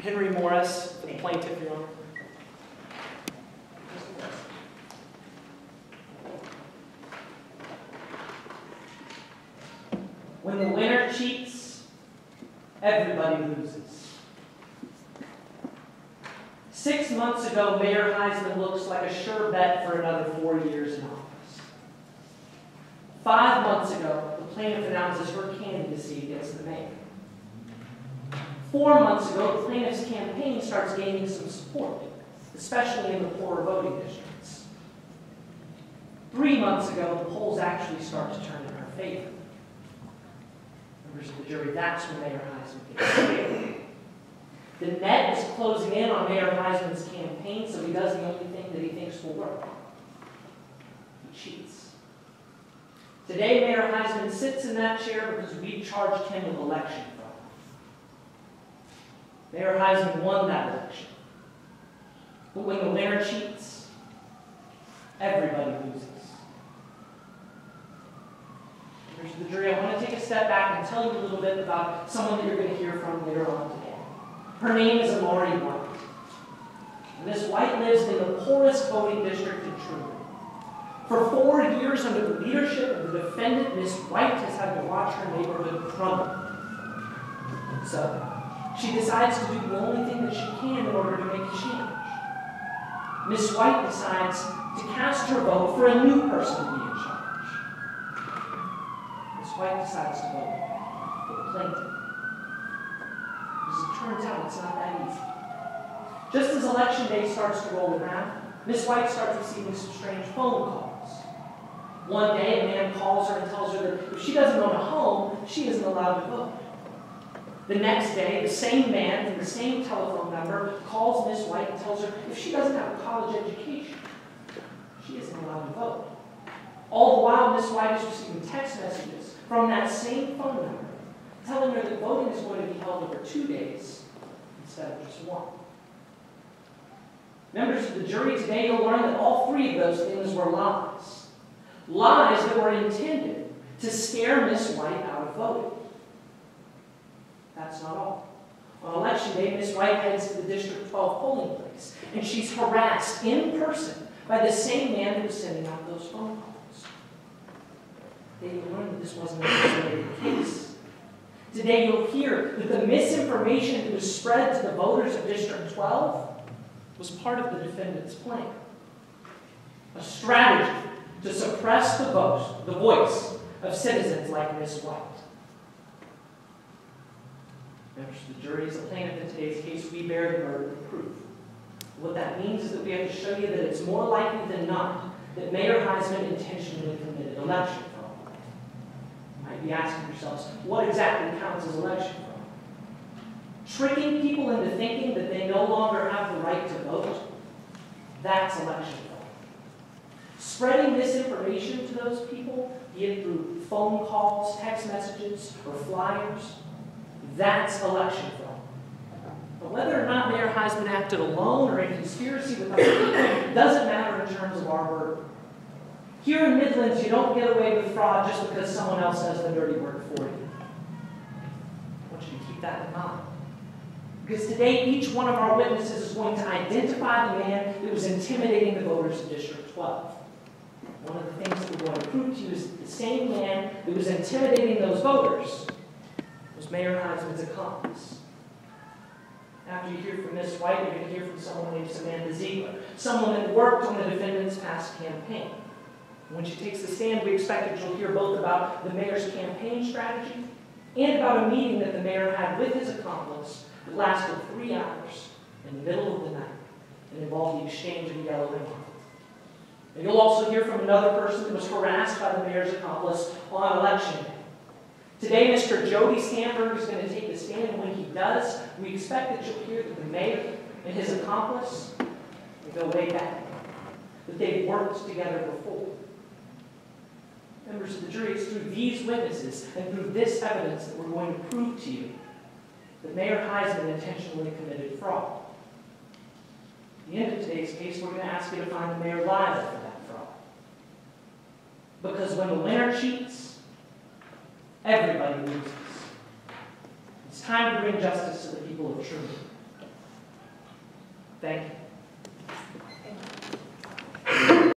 Henry Morris, for the plaintiff, Your Honor. When the winner cheats, everybody loses. 6 months ago, Mayor Heisman looks like a sure bet for another 4 years in office. 5 months ago, the plaintiff announces her candidacy against the mayor. 4 months ago, the plaintiff's campaign starts gaining some support, especially in the poorer voting districts. 3 months ago, the polls actually start to turn in her favor. Members of the jury, that's when Mayor Heisman gets scared. The net is closing in on Mayor Heisman's campaign, so he does the only thing that he thinks will work. He cheats. Today, Mayor Heisman sits in that chair because we charged him with election fraud. Mayor Heisman won that election. But when the winner cheats, everybody loses. Members of the jury, I want to take a step back and tell you a little bit about someone that you're going to hear from later on today. Her name is Amari White. Ms. White lives in the poorest voting district in Truman. For 4 years, under the leadership of the defendant, Ms. White has had to watch her neighborhood crumble. So, she decides to do the only thing that she can in order to make a change. Ms. White decides to cast her vote for a new person to be in charge. Ms. White decides to vote for the plaintiff. As it turns out, it's not that easy. Just as election day starts to roll around, Ms. White starts receiving some strange phone calls. One day, a man calls her and tells her that if she doesn't own a home, she isn't allowed to vote. The next day, the same man from the same telephone number calls Ms. White and tells her if she doesn't have a college education, she isn't allowed to vote. All the while, Ms. White is receiving text messages from that same phone number telling her that voting is going to be held over 2 days instead of just 1. Members of the jury, today you'll learn that all 3 of those things were lies. Lies that were intended to scare Ms. White out of voting. That's not all. On election day, Ms. White heads to the District 12 polling place, and she's harassed in person by the same man who was sending out those phone calls. Today you'll learn that this wasn't an isolated case. Today you'll hear that the misinformation that was spread to the voters of District 12 was part of the defendant's plan. A strategy to suppress the voice of citizens like Ms. White. Members of the jury, as a plaintiff in today's case, we bear the burden of proof. What that means is that we have to show you that it's more likely than not that Mayor Heisman intentionally committed election fraud. You might be asking yourselves, what exactly counts as election fraud? Tricking people into thinking that they no longer have the right to vote, that's election fraud. Spreading misinformation to those people, be it through phone calls, text messages, or flyers, that's election fraud. But whether or not Mayor Heisman acted alone or in conspiracy with other people doesn't matter in terms of our burden. Here in Midlands, you don't get away with fraud just because someone else does the dirty work for you. I want you to keep that in mind. Because today, each one of our witnesses is going to identify the man that was intimidating the voters of District 12. One of the things that we're going to prove to you is that the same man that was intimidating those voters was Mayor Heisman's accomplice. After you hear from Ms. White, you're going to hear from someone named Samantha Ziegler, someone that worked on the defendant's past campaign. When she takes the stand, we expect that you'll hear both about the mayor's campaign strategy and about a meeting that the mayor had with his accomplice that lasted 3 hours in the middle of the night and involved the exchange of a yellow envelope. And you'll also hear from another person that was harassed by the mayor's accomplice on election day. Today, Mr. Jody Stamberg is going to take the stand, and when he does, we expect that you'll hear that the mayor and his accomplice, they go way back, that they've worked together before. Members of the jury, it's through these witnesses and through this evidence that we're going to prove to you that Mayor Heisman intentionally committed fraud. At the end of today's case, we're going to ask you to find the mayor liable for that fraud. Because when the winner cheats, everybody loses. It's time to bring justice to the people of Truman. Thank you.